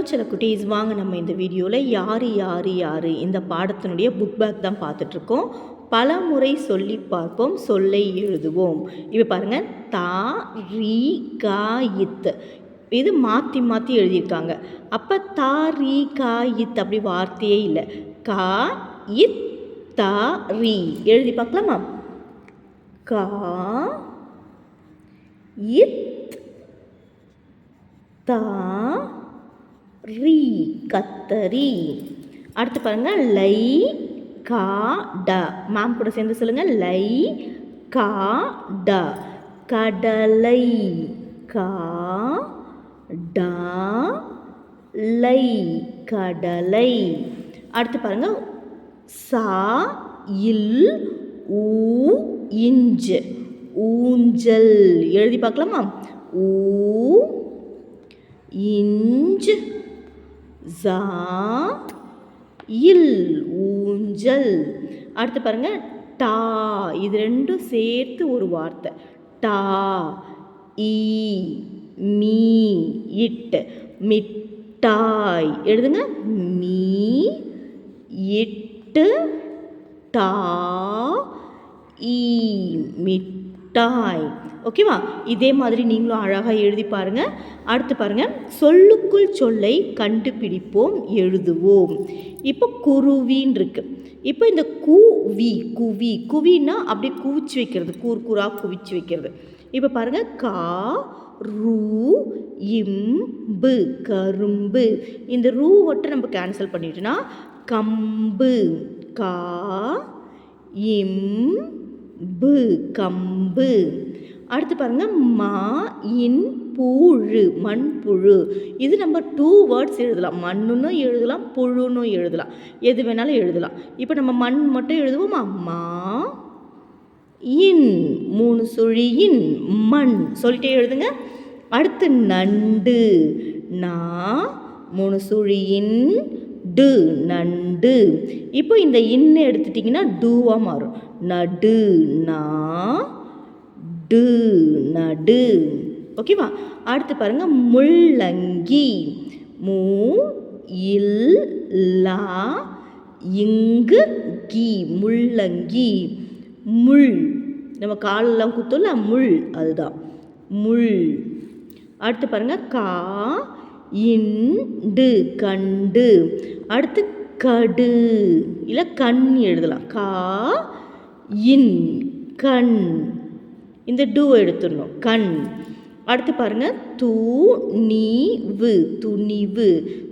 சில குட்டீஸ் வாங்க நம்ம இந்த வீடியோவில் யாரு யாரு யாரு இந்த பாடத்தினுடைய புக் பேக் தான் பார்த்துட்ருக்கோம். பல முறை சொல்லி பார்ப்போம், சொல்லை எழுதுவோம். இப்போ பாருங்கள், தா ரீ கா இத் இது மாற்றி மாற்றி எழுதியிருக்காங்க. அப்போ தா ரீ கா இத் அப்படி வார்த்தையே இல்லை. கா இத் தா ரீ எழுதி பார்க்கலாமா? கா இத் தா ரீ கத்தரி. அடுத்து பாருங்க, லை கா ட. மேம் கூட சேர்ந்து சொல்லுங்க, லை கா ட கடலை. கா டா லை கடலை. அடுத்து பாருங்க, சா இல் ஊ இஞ்சு ஊஞ்சல் எழுதி பார்க்கலாமா? ஊ இஞ்சு ஜா இல் ஊஞ்சல். அடுத்து பாருங்க, டா இது ரெண்டும் சேர்த்து ஒரு வார்த்தை. டா ஈ மீ இட் மிட்டாய் எழுதுங்க. மீ இட்டு டா ஈ மிட்டாய். ஓகேவா? இதே மாதிரி நீங்களும் அழகாக எழுதி பாருங்கள். அடுத்து பாருங்கள், சொல்லுக்குள் சொல்லை கண்டுபிடிப்போம், எழுதுவோம். இப்போ குருவின்னு இருக்குது. இப்போ இந்த குவி குவி குவின்னா அப்படியே குவிச்சு வைக்கிறது, கூர் கூறாக குவிச்சு வைக்கிறது. இப்போ பாருங்கள், கா ரூ இம்பு கரும்பு. இந்த ரூ ஒட்டை நம்ம கேன்சல் பண்ணிட்டோன்னா கம்பு. கா இம்பு கம்பு. அடுத்து பாருங்கள், மா இன் புழு மண்புழு. இது நம்ம 2 வேர்ட்ஸ் எழுதலாம். மண்ணுன்னு எழுதலாம், புழுன்னு எழுதலாம், எது வேணாலும் எழுதலாம். இப்போ நம்ம மண் மட்டும் எழுதுவோமா? மா இன் 3 சுழியின் மண் சொல்லிட்டே எழுதுங்க. அடுத்து நண்டு. நா 3 சுழியின் டு நண்டு. இப்போ இந்த இன்னு எடுத்துட்டிங்கன்னா டூவாக மாறும். நடு நா டு நடு. ஓகேவா? அடுத்து பாருங்கள், முள்ளங்கி. மூ இல் லா இங்கு கி முள்ளங்கி. முள் நம்ம காலெல்லாம் குத்தோம்ல, முள் அதுதான் முள். அடுத்து பாருங்கள், கா இண்டு கண்டு. அடுத்து கடு இல்லை கண் எழுதலாம். கா இன் கண். இந்த டூ எடுத்துடணும், கண். அடுத்து பாருங்கள், தூ நீவு துணிவு.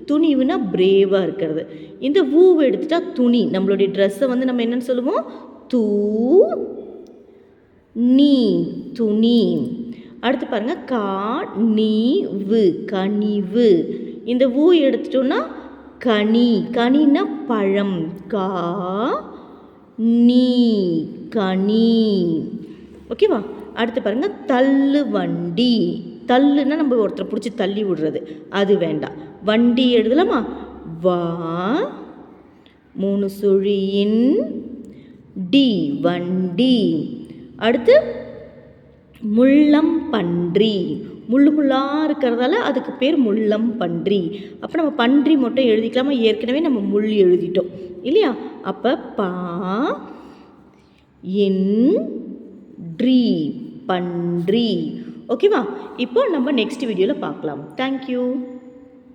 துணிவுனா பிரேவாக இருக்கிறது. இந்த ஊவை எடுத்துட்டா துணி. நம்மளுடைய ட்ரெஸ்ஸை வந்து நம்ம என்னென்னு சொல்லுவோம்? தூ நீ துணி. அடுத்து பாருங்கள், கா நீவு கனிவு. இந்த ஊ எடுத்துட்டோன்னா கனி. கனின்னா பழம். கா நீ கனி. ஓகேவா? அடுத்து பாருங்கள், தள்ளு வண்டி. தள்ளுன்னா நம்ம ஒருத்தரை பிடிச்சி தள்ளி விடுறது, அது வேண்டாம். வண்டி எழுதலாமா? வா 3 சுழியின் டி வண்டி. அடுத்து முள்ளம் பன்றி. முள்ளு முள்ளாக இருக்கிறதால அதுக்கு பேர் முள்ளம் பன்றி. அப்போ நம்ம பன்றி மட்டும் எழுதிக்கலாமா? ஏற்கனவே நம்ம முள் எழுதிட்டோம் இல்லையா? அப்போ பா இன் ட்ரீ பன்றி. ஓகேவா? இப்போ நம்ம நெக்ஸ்ட் வீடியோவில் பார்க்கலாம். தேங்க்யூ.